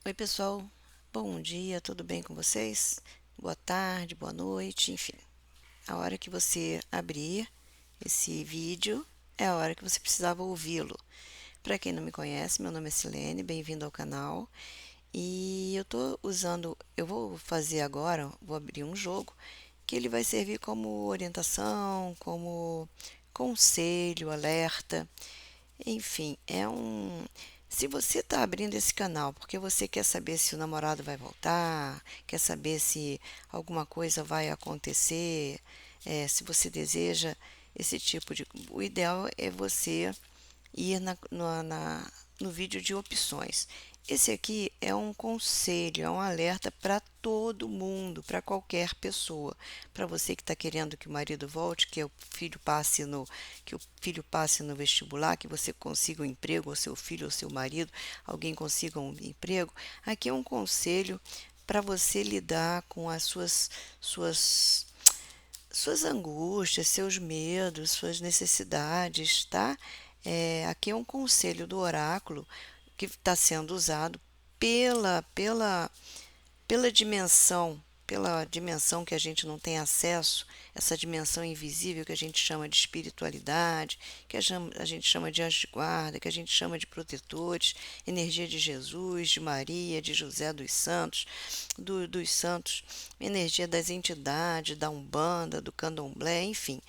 Oi, pessoal. Bom dia, tudo bem com vocês? Boa tarde, boa noite, enfim. A hora que você abrir esse vídeo é a hora que você precisava ouvi-lo. Para quem não me conhece, meu nome é Silene, bem-vindo ao canal. E eu vou fazer agora, vou abrir um jogo que ele vai servir como orientação, como conselho, alerta. Enfim, se você está abrindo esse canal porque você quer saber se o namorado vai voltar, quer saber se alguma coisa vai acontecer, se você deseja esse tipo de. O ideal é você ir no vídeo de opções. Esse aqui é um conselho, é um alerta para todo mundo, para qualquer pessoa. Para você que está querendo que o marido volte, que o filho passe no vestibular, que você consiga um emprego, ou seu filho ou seu marido, alguém consiga um emprego. Aqui é um conselho para você lidar com as suas angústias, seus medos, suas necessidades, tá? Aqui é um conselho do oráculo que está sendo usado pela, pela, pela dimensão que a gente não tem acesso, essa dimensão invisível que a gente chama de espiritualidade, a gente chama de anjo de guarda, que a gente chama de protetores, energia de Jesus, de Maria, de José dos santos, energia das entidades, da Umbanda, do Candomblé, enfim.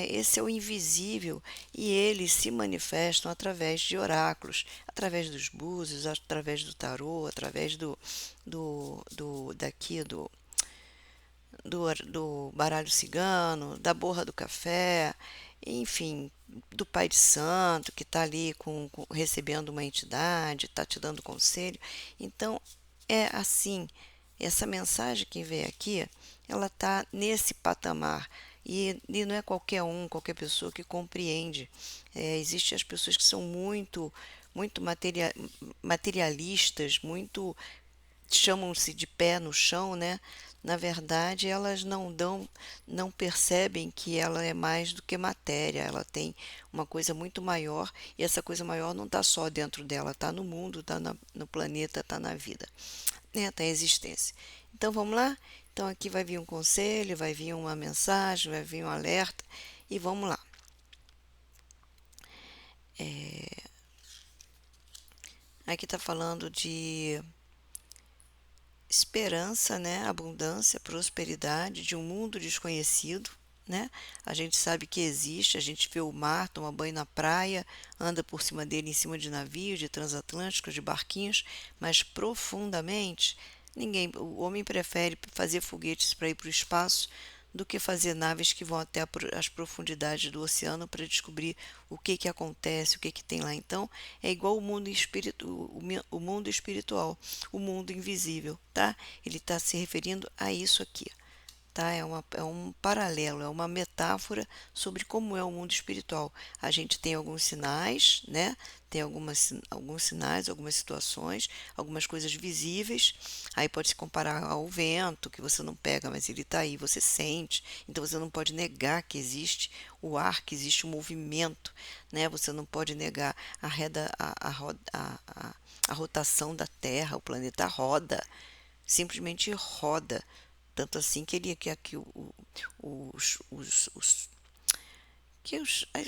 Esse é o invisível e eles se manifestam através de oráculos, através dos búzios, através do tarô, através do baralho cigano, da borra do café, enfim, do pai de santo que está ali recebendo uma entidade, está te dando conselho. Então, é assim, essa mensagem que vem aqui, ela está nesse patamar. E não é qualquer um, qualquer pessoa que compreende. Existem as pessoas que são muito materialistas, muito chamam-se de pé no chão, né? Na verdade, elas não percebem que ela é mais do que matéria, ela tem uma coisa muito maior e essa coisa maior não está só dentro dela, está no mundo, está no planeta, está na vida, né? Está em existência. Então vamos lá? Então aqui vai vir um conselho, vai vir uma mensagem, vai vir um alerta e vamos lá. Aqui está falando de esperança, né? Abundância, prosperidade de um mundo desconhecido, né? A gente sabe que existe, a gente vê o mar, toma banho na praia, anda por cima dele em cima de navios, de transatlânticos, de barquinhos, mas profundamente o homem prefere fazer foguetes para ir para o espaço do que fazer naves que vão até as profundidades do oceano para descobrir o que que acontece, o que que tem lá. Então, é igual o mundo espiritual, o mundo invisível, tá? Ele está se referindo a isso aqui, tá? É um paralelo, é uma metáfora sobre como é o mundo espiritual. A gente tem alguns sinais, né? Tem alguns sinais, algumas situações, algumas coisas visíveis. Aí pode se comparar ao vento, que você não pega, mas ele está aí, você sente. Então você não pode negar que existe o ar, que existe o movimento, né? Você não pode negar a rotação da Terra, o planeta roda, simplesmente roda. Tanto assim que ele que aqui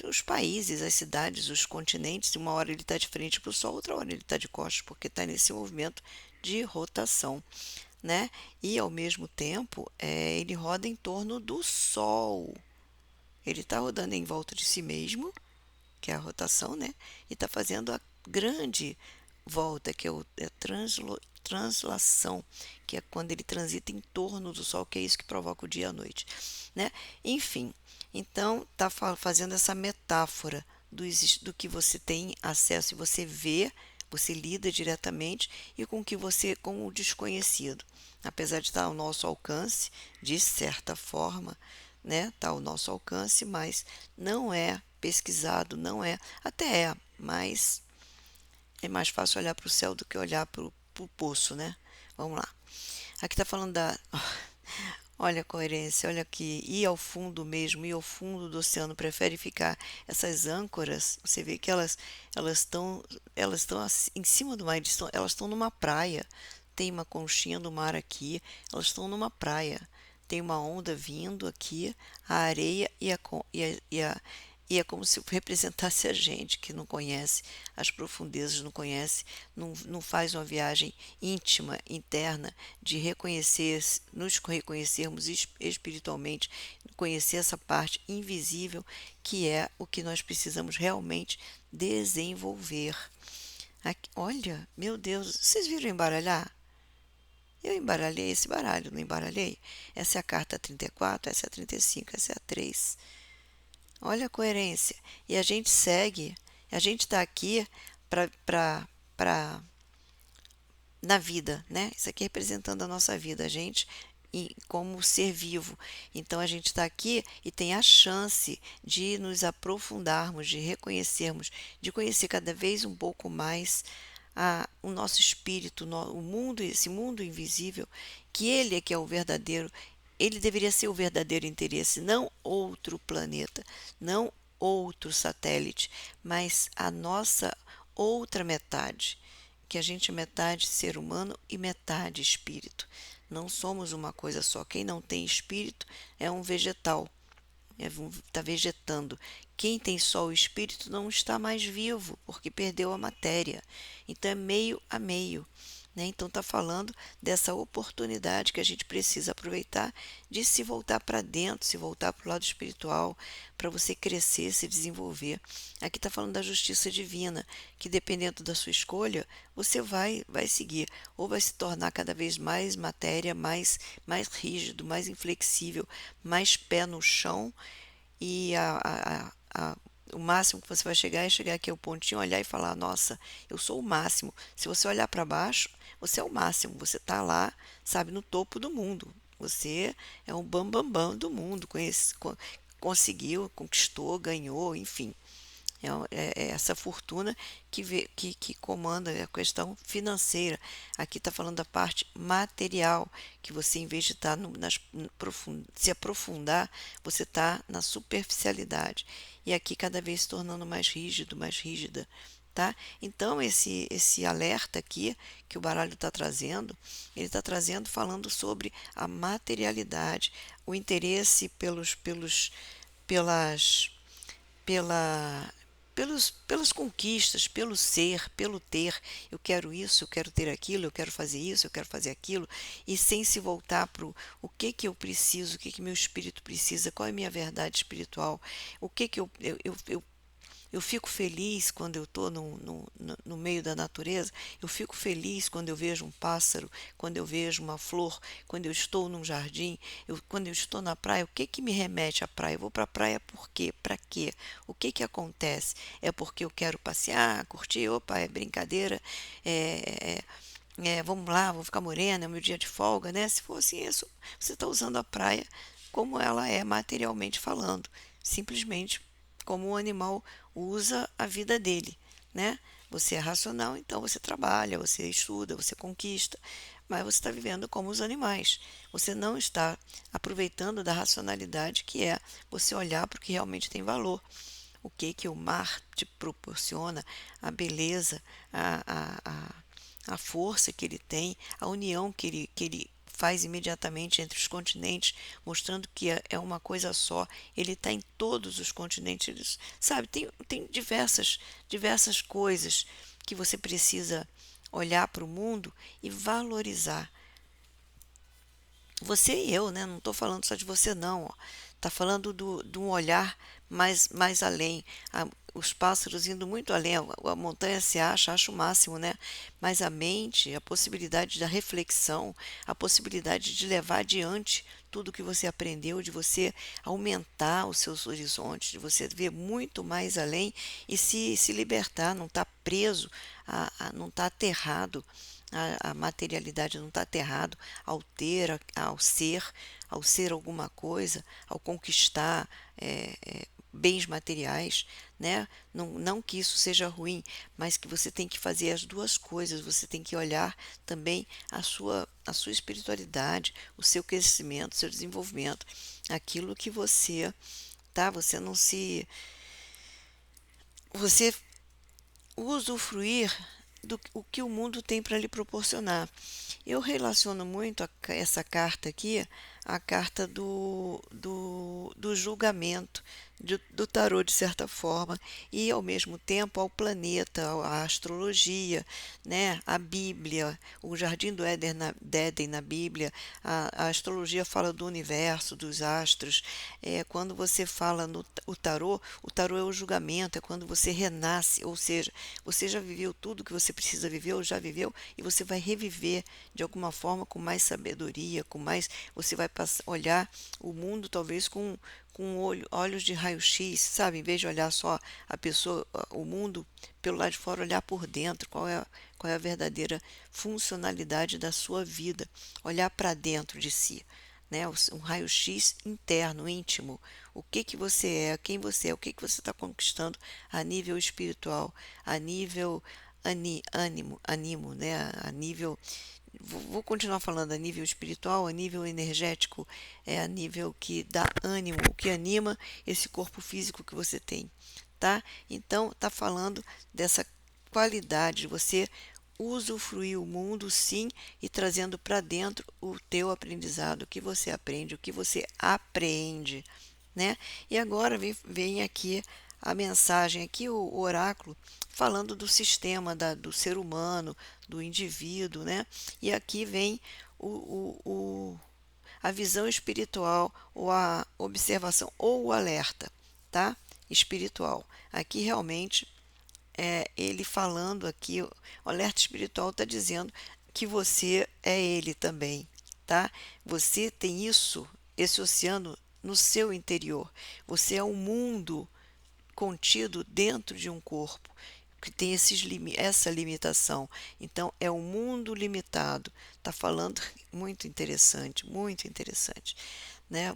os países, as cidades, os continentes, uma hora ele está de frente para o Sol, outra hora ele está de costas, porque está nesse movimento de rotação, né? E ao mesmo tempo, ele roda em torno do Sol. Ele está rodando em volta de si mesmo, que é a rotação, né? E está fazendo a grande volta, que é translação, que é quando ele transita em torno do Sol, que é isso que provoca o dia e a noite, né? Enfim, então está fazendo essa metáfora do que você tem acesso e você vê, você lida diretamente e com o desconhecido. Apesar de estar ao nosso alcance, de certa forma, né? Está ao nosso alcance, mas não é pesquisado, não é, até mas é mais fácil olhar para o céu do que olhar para o poço, né? Vamos lá. Aqui está falando Olha a coerência, olha aqui, ir ao fundo mesmo, ir ao fundo do oceano, prefere ficar. Essas âncoras, você vê que elas estão elas estão em cima do mar, elas estão numa praia. Tem uma conchinha do mar aqui, elas estão numa praia. Tem uma onda vindo aqui, a areia e é como se representasse a gente que não conhece as profundezas, não conhece, não faz uma viagem íntima, interna, de reconhecer, nos reconhecermos espiritualmente, conhecer essa parte invisível que é o que nós precisamos realmente desenvolver. Aqui, olha, meu Deus, vocês viram embaralhar? Eu embaralhei esse baralho, não embaralhei? Essa é a carta 34, essa é a 35, essa é a 3. Olha a coerência. E a gente segue, a gente está aqui para na vida, né? Isso aqui representando a nossa vida, a gente como ser vivo. Então a gente está aqui e tem a chance de nos aprofundarmos, de reconhecermos, de conhecer cada vez um pouco mais o nosso espírito, o mundo, esse mundo invisível, que ele é que é o verdadeiro, ele deveria ser o verdadeiro interesse, não outro planeta, não outro satélite, mas a nossa outra metade, que a gente é metade ser humano e metade espírito. Não somos uma coisa só. Quem não tem espírito é um vegetal, está vegetando. Quem tem só o espírito não está mais vivo, porque perdeu a matéria. Então é meio a meio. Né? Então está falando dessa oportunidade que a gente precisa aproveitar de se voltar para dentro, se voltar para o lado espiritual, para você crescer, se desenvolver. Aqui está falando da justiça divina, que dependendo da sua escolha, você vai seguir, ou vai se tornar cada vez mais matéria, mais rígido, mais inflexível, mais pé no chão, e o máximo que você vai chegar é chegar aqui ao pontinho, olhar e falar: Nossa, eu sou o máximo. Se você olhar para baixo, você é o máximo. Você está lá, sabe, no topo do mundo. Você é um bambambam bam, bam do mundo. Conseguiu, conquistou, ganhou, enfim. É essa fortuna que comanda a questão financeira. Aqui está falando da parte material, que você, em vez de estar se aprofundar, você está na superficialidade. E aqui cada vez se tornando mais rígido, mais rígida. Tá? Então, esse alerta aqui que o baralho está trazendo, ele está trazendo falando sobre a materialidade, o interesse pelas pela, pelas conquistas, pelo ser, pelo ter. Eu quero isso, eu quero ter aquilo, eu quero fazer isso, eu quero fazer aquilo, e sem se voltar para o que eu preciso, o que meu espírito precisa, qual é a minha verdade espiritual, o que eu fico feliz quando eu estou no meio da natureza, eu fico feliz quando eu vejo um pássaro, quando eu vejo uma flor, quando eu estou num jardim, quando eu estou na praia, o que me remete à praia? Eu vou para a praia por quê? Para quê? O que acontece? É porque eu quero passear, curtir, opa, é brincadeira, é, vamos lá, vou ficar morena, é meu dia de folga, né? Se for assim, isso, você está usando a praia como ela é materialmente falando, simplesmente como o animal usa a vida dele, né? Você é racional, então você trabalha, você estuda, você conquista, mas você está vivendo como os animais. Você não está aproveitando da racionalidade que é você olhar para o que realmente tem valor. O que o mar te proporciona, a beleza, a força que ele tem, a união que ele faz imediatamente entre os continentes, mostrando que é uma coisa só. Ele está em todos os continentes. Sabe, tem diversas coisas que você precisa olhar para o mundo e valorizar. Você e eu, né? Não estou falando só de você, não. Está falando de um olhar mais além. Os pássaros indo muito além. A montanha se acha o máximo, né? Mas a mente, a possibilidade da reflexão, a possibilidade de levar adiante tudo que você aprendeu, de você aumentar os seus horizontes, de você ver muito mais além e se libertar, não estar preso, não estar aterrado. A materialidade não está aterrado ao ter, ao ser, ao ser alguma coisa, ao conquistar bens materiais, né? Não que isso seja ruim, mas que você tem que fazer as duas coisas, você tem que olhar também a sua espiritualidade, o seu crescimento, o seu desenvolvimento, aquilo que você, tá? Você não se, você usufruir do o que o mundo tem para lhe proporcionar. Eu relaciono muito essa carta aqui à carta do julgamento, do tarô, de certa forma, e ao mesmo tempo ao planeta, à astrologia, né? A Bíblia, o Jardim do Éden na Bíblia, a astrologia fala do universo, dos astros. Quando você fala no o tarô é o julgamento, é quando você renasce, ou seja, você já viveu tudo que você precisa viver, ou já viveu, e você vai reviver de alguma forma com mais sabedoria, com mais, você vai olhar o mundo talvez com olhos de raio-x, sabe? Em vez de olhar só a pessoa, o mundo pelo lado de fora, olhar por dentro, qual é a verdadeira funcionalidade da sua vida, olhar para dentro de si, né? Um raio-x interno, íntimo, o que que você é, quem você é, o que que você está conquistando a nível espiritual, a nível animo, né? A nível, vou continuar falando a nível espiritual, a nível energético, a nível que dá ânimo, o que anima esse corpo físico que você tem, tá? Então, tá falando dessa qualidade de você usufruir o mundo, sim, e trazendo para dentro o teu aprendizado, o que você aprende, o que você apreende, né? E agora vem aqui a mensagem, aqui o oráculo, falando do sistema do ser humano, do indivíduo, né? E aqui vem a visão espiritual, ou a observação, ou o alerta, tá? Espiritual. Aqui realmente ele falando aqui, o alerta espiritual está dizendo que você é ele também, tá? Você tem isso, esse oceano no seu interior. Você é um mundo contido dentro de um corpo que tem essa limitação. Então, é um mundo limitado. Está falando muito interessante, né?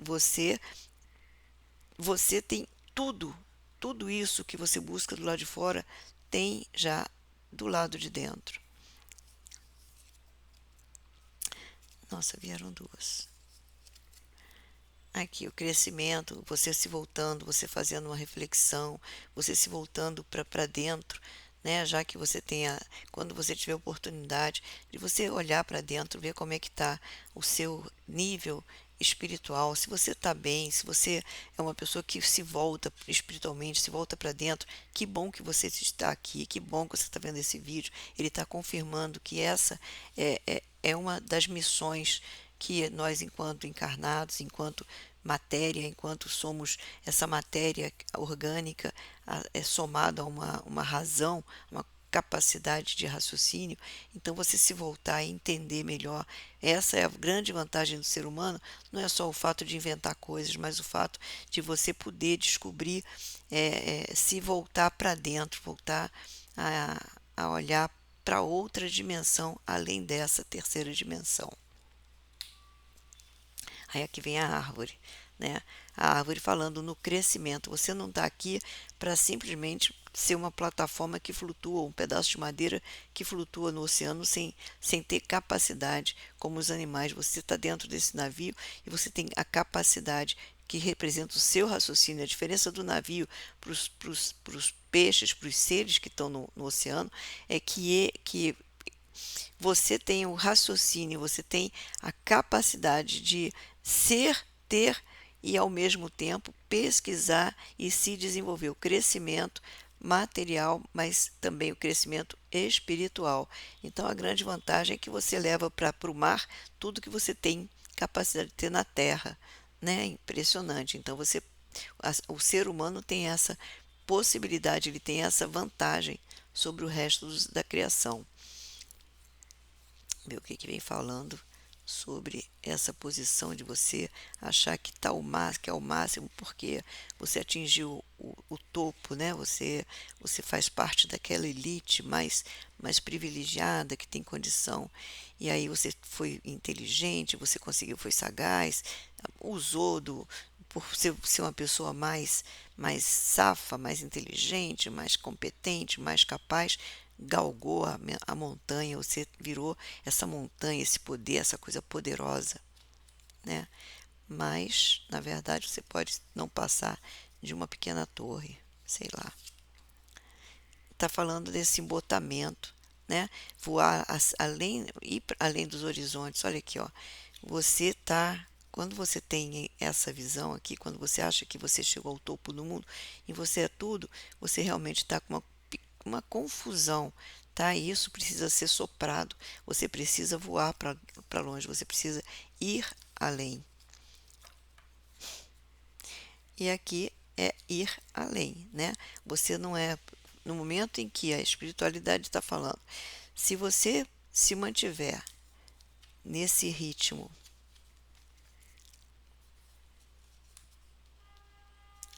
Você tem tudo isso que você busca do lado de fora, tem já do lado de dentro. Nossa, vieram duas. Aqui, o crescimento, você se voltando, você fazendo uma reflexão, você se voltando para dentro, né? Já que você tenha, quando você tiver oportunidade de você olhar para dentro, ver como é que está o seu nível espiritual, se você está bem, se você é uma pessoa que se volta espiritualmente, se volta para dentro, que bom que você está aqui, que bom que você está vendo esse vídeo, ele está confirmando que essa é uma das missões que nós, enquanto encarnados, enquanto matéria, enquanto somos essa matéria orgânica, somada a uma razão, uma capacidade de raciocínio, então você se voltar e entender melhor. Essa é a grande vantagem do ser humano, não é só o fato de inventar coisas, mas o fato de você poder descobrir, se voltar para dentro, voltar a olhar para outra dimensão além dessa terceira dimensão. Aí aqui vem a árvore, né? A árvore falando no crescimento. Você não está aqui para simplesmente ser uma plataforma que flutua, um pedaço de madeira que flutua no oceano sem ter capacidade, como os animais. Você está dentro desse navio e você tem a capacidade que representa o seu raciocínio. A diferença do navio para os peixes, para os seres que estão no oceano, é que você tem o raciocínio, você tem a capacidade de ser, ter e ao mesmo tempo pesquisar e se desenvolver. O crescimento material, mas também o crescimento espiritual. Então a grande vantagem é que você leva para o mar tudo que você tem capacidade de ter na terra, né? Impressionante. Então o ser humano tem essa possibilidade, ele tem essa vantagem sobre o resto da criação. Ver o que vem falando sobre essa posição de você achar que tá que é o máximo porque você atingiu o topo, né? Você faz parte daquela elite mais privilegiada que tem condição. E aí você foi inteligente, você conseguiu, foi sagaz, usou por ser uma pessoa mais safa, mais inteligente, mais competente, mais capaz, galgou a montanha, você virou essa montanha, esse poder, essa coisa poderosa, né? Mas, na verdade, você pode não passar de uma pequena torre, sei lá. Está falando desse embotamento, né? Voar além, ir além dos horizontes. Olha aqui, ó. Você tá, quando você tem essa visão aqui, quando você acha que você chegou ao topo do mundo e você é tudo, você realmente está com uma confusão, tá? E isso precisa ser soprado. Você precisa voar para longe, você precisa ir além. E aqui é ir além, né? Você não é no momento em que a espiritualidade está falando, se você se mantiver nesse ritmo,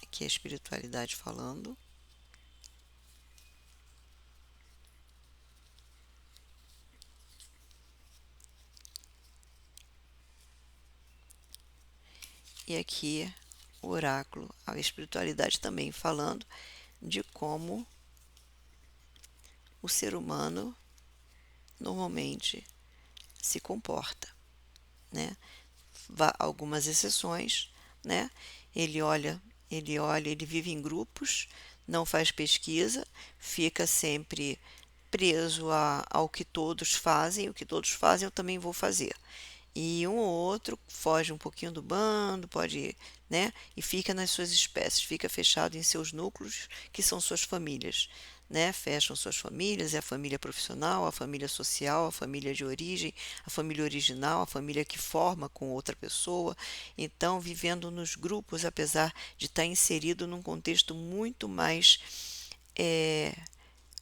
que é a espiritualidade falando, e aqui o oráculo, a espiritualidade também falando de como o ser humano normalmente se comporta, né? Algumas exceções, né? Ele olha, ele vive em grupos, não faz pesquisa, fica sempre preso ao que todos fazem, o que todos fazem eu também vou fazer. E um ou outro foge um pouquinho do bando, pode, né? E fica nas suas espécies, fica fechado em seus núcleos, que são suas famílias, né? Fecham suas famílias, é a família profissional, a família social, a família de origem, a família original, a família que forma com outra pessoa. Então, vivendo nos grupos, apesar de estar inserido num contexto muito mais é,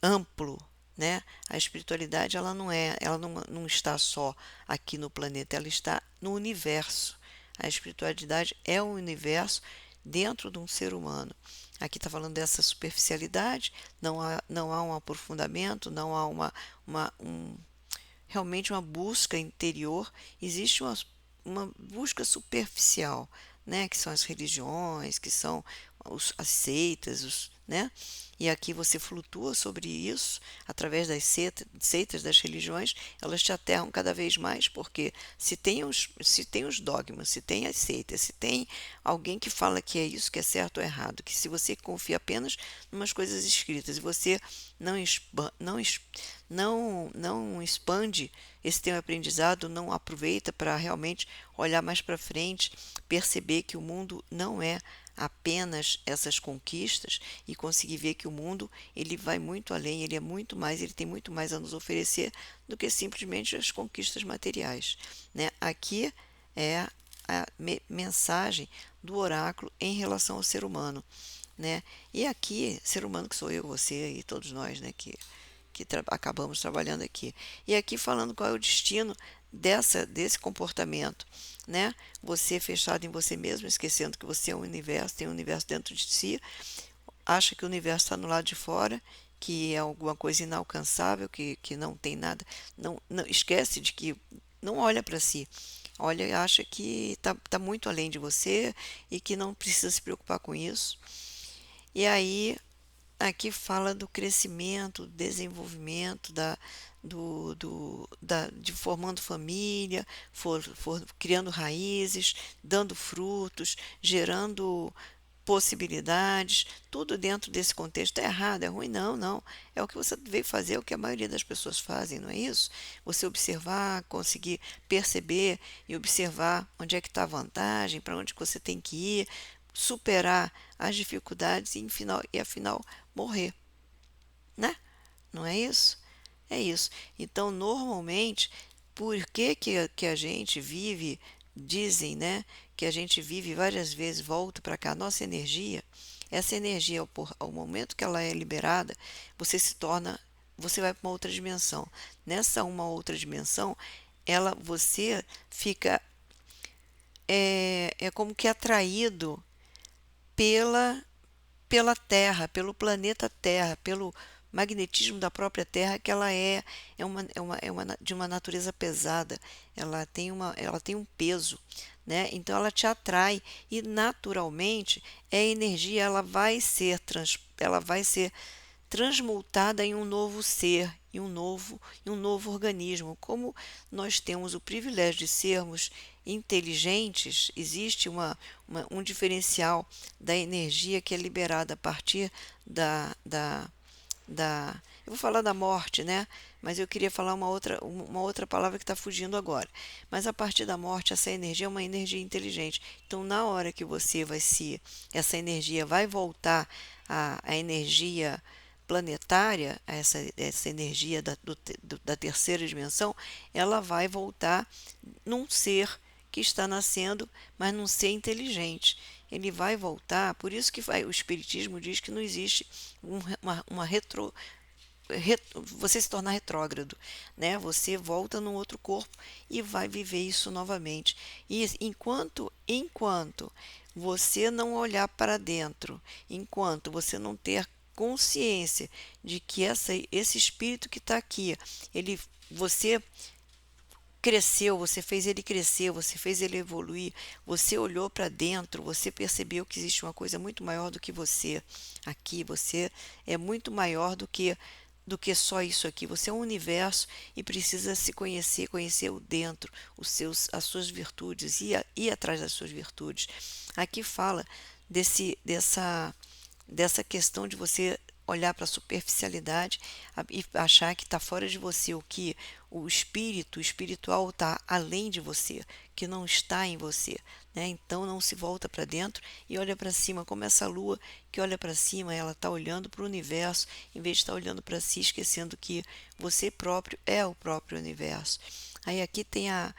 amplo, né? A espiritualidade ela não está só aqui no planeta, ela está no universo. A espiritualidade é o universo dentro de um ser humano. Aqui está falando dessa superficialidade, não há um aprofundamento, não há realmente uma busca interior, existe uma busca superficial, né? Que são as religiões, que são as seitas, né? E aqui você flutua sobre isso através das seitas, das religiões, elas te aterram cada vez mais, porque se tem os dogmas, se tem as seitas, se tem alguém que fala que é isso, que é certo ou errado, que se você confia apenas em umas coisas escritas e você não expande esse teu aprendizado, não aproveita para realmente olhar mais para frente, perceber que o mundo não é apenas essas conquistas e conseguir ver que o mundo ele vai muito além, ele é muito mais, ele tem muito mais a nos oferecer do que simplesmente as conquistas materiais, né? Aqui é a mensagem do oráculo em relação ao ser humano, né? E aqui, ser humano que sou eu, você e todos nós, né, que acabamos trabalhando aqui. E aqui falando qual é o destino desse comportamento, né? Você fechado em você mesmo, esquecendo que você é um universo, tem um universo dentro de si, acha que o universo está no lado de fora, que é alguma coisa inalcançável, que não tem nada, não esquece de que não olha para si, olha e acha que tá muito além de você e que não precisa se preocupar com isso. E aí aqui fala do crescimento, do desenvolvimento de formando família, criando raízes, dando frutos, gerando possibilidades, tudo dentro desse contexto. É errado, é ruim? Não, não. É o que você veio fazer, é o que a maioria das pessoas fazem, não é isso? Você observar, conseguir perceber e observar onde é que está a vantagem, para onde que você tem que ir, superar as dificuldades e afinal morrer, né? Não é isso? É isso. Então, normalmente, por que a gente vive, dizem, né, que a gente vive várias vezes, volta para cá, nossa energia, essa energia, ao momento que ela é liberada, você se torna, você vai para uma outra dimensão. Nessa uma outra dimensão, você fica como que atraído pela Terra, pelo planeta Terra, pelo magnetismo da própria Terra, que ela de uma natureza pesada, ela tem um peso, né? Então ela te atrai e naturalmente a energia ela vai ser transmutada em um novo ser, em um novo organismo. Como nós temos o privilégio de sermos inteligentes, existe um diferencial da energia que é liberada a partir eu vou falar da morte, né? Mas eu queria falar uma outra palavra que está fugindo agora. Mas a partir da morte, essa energia é uma energia inteligente. Então, na hora que essa energia vai voltar à energia planetária, essa energia da terceira dimensão, ela vai voltar num ser que está nascendo, mas num ser inteligente. Ele vai voltar, por isso que o Espiritismo diz que não existe uma você se tornar retrógrado, né? Você volta num outro corpo e vai viver isso novamente. E enquanto você não olhar para dentro, enquanto você não ter consciência de que esse espírito que está aqui, você cresceu, você fez ele crescer, você fez ele evoluir, você olhou para dentro, você percebeu que existe uma coisa muito maior do que você aqui, você é muito maior do que só isso aqui. Você é um universo e precisa se conhecer, conhecer o dentro, as suas virtudes, ir atrás das suas virtudes. Aqui fala dessa questão de você olhar para a superficialidade e achar que está fora de você, o que o espiritual está além de você, que não está em você, né? Então não se volta para dentro e olha para cima, como essa lua que olha para cima, ela está olhando para o universo, em vez de estar olhando para si, esquecendo que você próprio é o próprio universo. Aí aqui tem a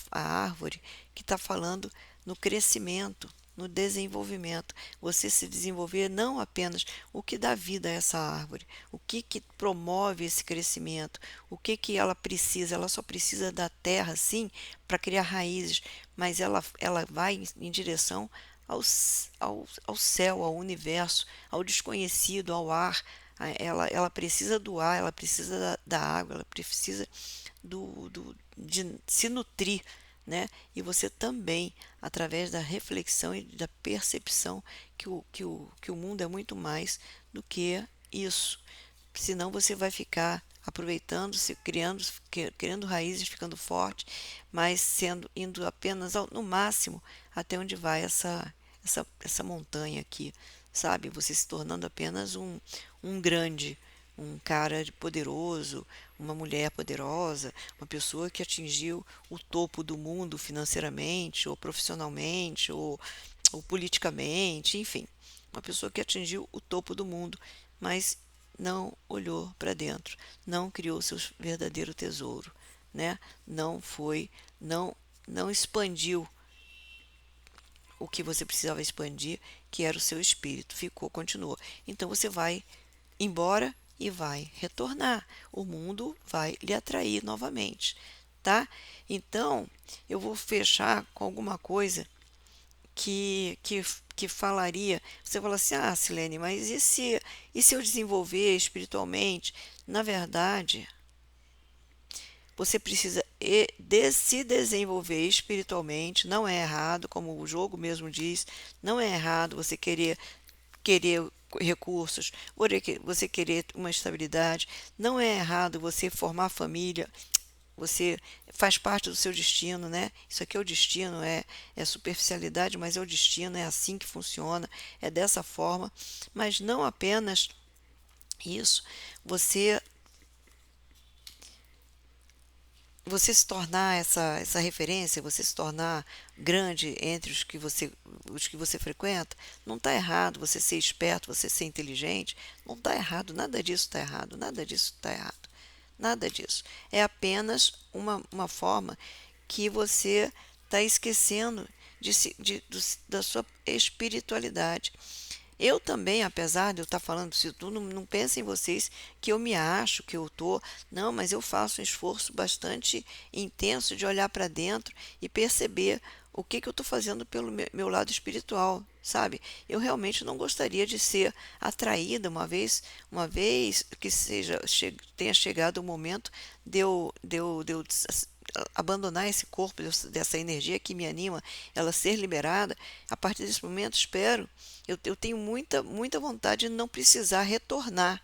árvore que está falando no crescimento, no desenvolvimento. Você se desenvolver não apenas o que dá vida a essa árvore, o que promove esse crescimento, o que ela precisa. Ela só precisa da terra, sim, para criar raízes, mas ela vai em direção ao céu, ao universo, ao desconhecido, ao ar. Ela precisa do ar, ela precisa da água, ela precisa de se nutrir, né? E você também, através da reflexão e da percepção que o mundo é muito mais do que isso. Senão você vai ficar aproveitando, se criando raízes, ficando forte, mas indo apenas no máximo até onde vai essa montanha aqui, sabe? Você se tornando apenas um grande, um cara poderoso, uma mulher poderosa, uma pessoa que atingiu o topo do mundo financeiramente, ou profissionalmente, ou politicamente, enfim, uma pessoa que atingiu o topo do mundo, mas não olhou para dentro, não criou seu verdadeiro tesouro, né? Não foi, não, não expandiu o que você precisava expandir, que era o seu espírito, continuou. Então você vai embora e vai retornar. O mundo vai lhe atrair novamente, tá? Então, eu vou fechar com alguma coisa que falaria. Você fala assim: ah, Silene, mas e se eu desenvolver espiritualmente? Na verdade, você precisa se desenvolver espiritualmente. Não é errado, como o jogo mesmo diz, não é errado você querer recursos, você querer uma estabilidade. Não é errado você formar família. Você faz parte do seu destino, né? Isso aqui é o destino, é superficialidade, mas é o destino, é assim que funciona, é dessa forma. Mas não apenas isso, você você se tornar essa referência, você se tornar grande entre os que você frequenta, não está errado você ser esperto, você ser inteligente, não está errado, nada disso está errado, nada disso está errado, nada disso. É apenas uma forma que você está esquecendo da sua espiritualidade. Eu também, apesar de eu estar falando isso tudo, não pensem vocês que eu me acho, que eu tô. Não, mas eu faço um esforço bastante intenso de olhar para dentro e perceber o que eu estou fazendo pelo meu lado espiritual, sabe? Eu realmente não gostaria de ser atraída uma vez que tenha chegado o momento de eu abandonar esse corpo, dessa energia que me anima, ela ser liberada. A partir desse momento, espero, eu tenho muita vontade de não precisar retornar,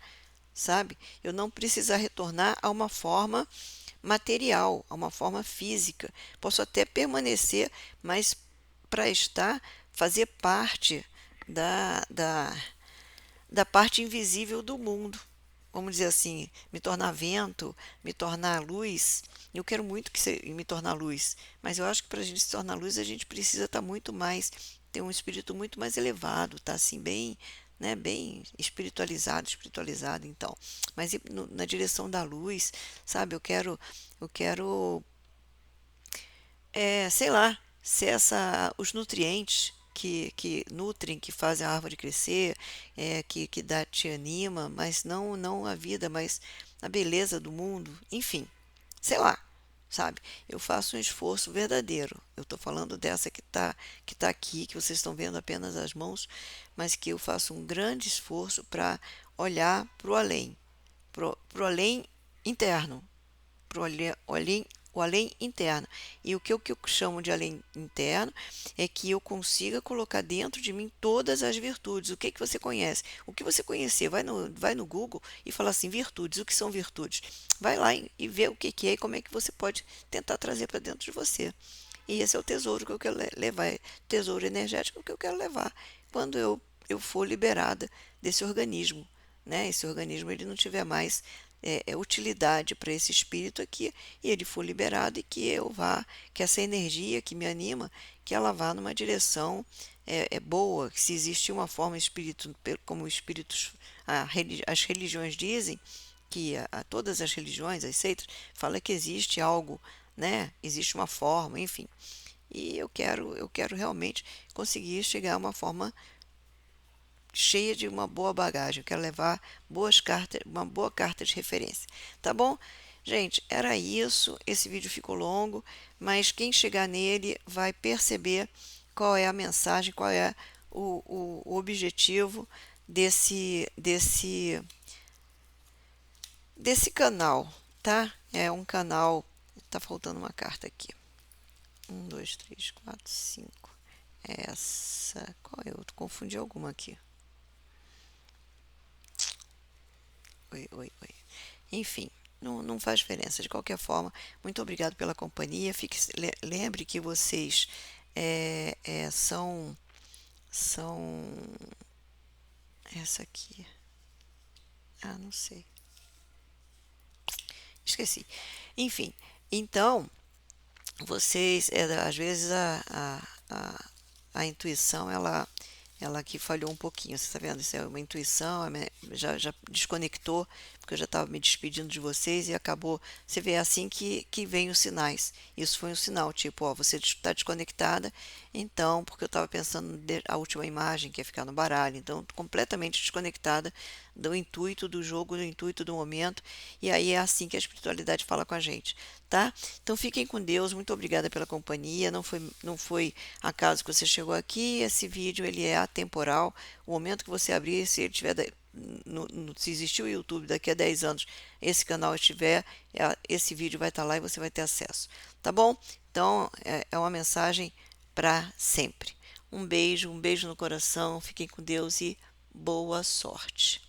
sabe? Eu não precisar retornar a uma forma material, a uma forma física. Posso até permanecer, mas para fazer parte da parte invisível do mundo. Vamos dizer assim, me tornar vento, me tornar luz. Eu quero muito me tornar luz, mas eu acho que para a gente se tornar luz, a gente precisa estar muito mais, ter um espírito muito mais elevado, tá assim, bem, né, bem espiritualizado, então. Mas na direção da luz, sabe? Eu quero sei lá, ser os nutrientes que nutrem, que fazem a árvore crescer, que te anima, mas não a vida, mas a beleza do mundo, enfim, sei lá, sabe? Eu faço um esforço verdadeiro. Eu estou falando dessa que tá aqui, que vocês estão vendo apenas as mãos, mas que eu faço um grande esforço para olhar para o além interno, para o além interno. E o que eu chamo de além interno é que eu consiga colocar dentro de mim todas as virtudes. O que você conhece? O que você conhecer, vai no Google e fala assim, virtudes, o que são virtudes? Vai lá e vê o que é e como é que você pode tentar trazer para dentro de você. E esse é o tesouro que eu quero levar, tesouro energético que eu quero levar quando eu for liberada desse organismo, né? Esse organismo ele não tiver mais utilidade para esse espírito aqui e ele for liberado e que essa energia que me anima, que ela vá numa direção boa, que se existe uma forma espírito, como espíritos, as religiões dizem, que todas as religiões, as seitas, fala que existe algo, né? Existe uma forma, enfim. E eu quero realmente conseguir chegar a uma forma cheia de uma boa bagagem. Eu quero levar boas cartas, uma boa carta de referência. Tá bom? Gente, era isso. Esse vídeo ficou longo, mas quem chegar nele vai perceber qual é a mensagem, qual é o objetivo desse canal, tá? É um canal. Tá faltando uma carta aqui. Um, dois, três, quatro, cinco. Essa. Qual é? Eu confundi alguma aqui. Oi, oi, oi. Enfim, não faz diferença. De qualquer forma, muito obrigado pela companhia. Lembre que vocês são. Essa aqui. Ah, não sei. Esqueci. Enfim, então, vocês, às vezes, a intuição, ela aqui falhou um pouquinho, você está vendo? Isso é uma intuição, já desconectou, porque eu já estava me despedindo de vocês e acabou. Você vê assim que vem os sinais. Isso foi um sinal, tipo, ó, você está desconectada, então, porque eu estava pensando a última imagem, que ia ficar no baralho, então, completamente desconectada do intuito do jogo, do intuito do momento, e aí é assim que a espiritualidade fala com a gente, tá? Então, fiquem com Deus, muito obrigada pela companhia, não foi acaso que você chegou aqui, esse vídeo ele é atemporal, o momento que você abrir, se ele tiver se existir o YouTube daqui a 10 anos, esse canal estiver, esse vídeo vai estar lá e você vai ter acesso, tá bom? Então, é uma mensagem para sempre. Um beijo no coração, fiquem com Deus e boa sorte.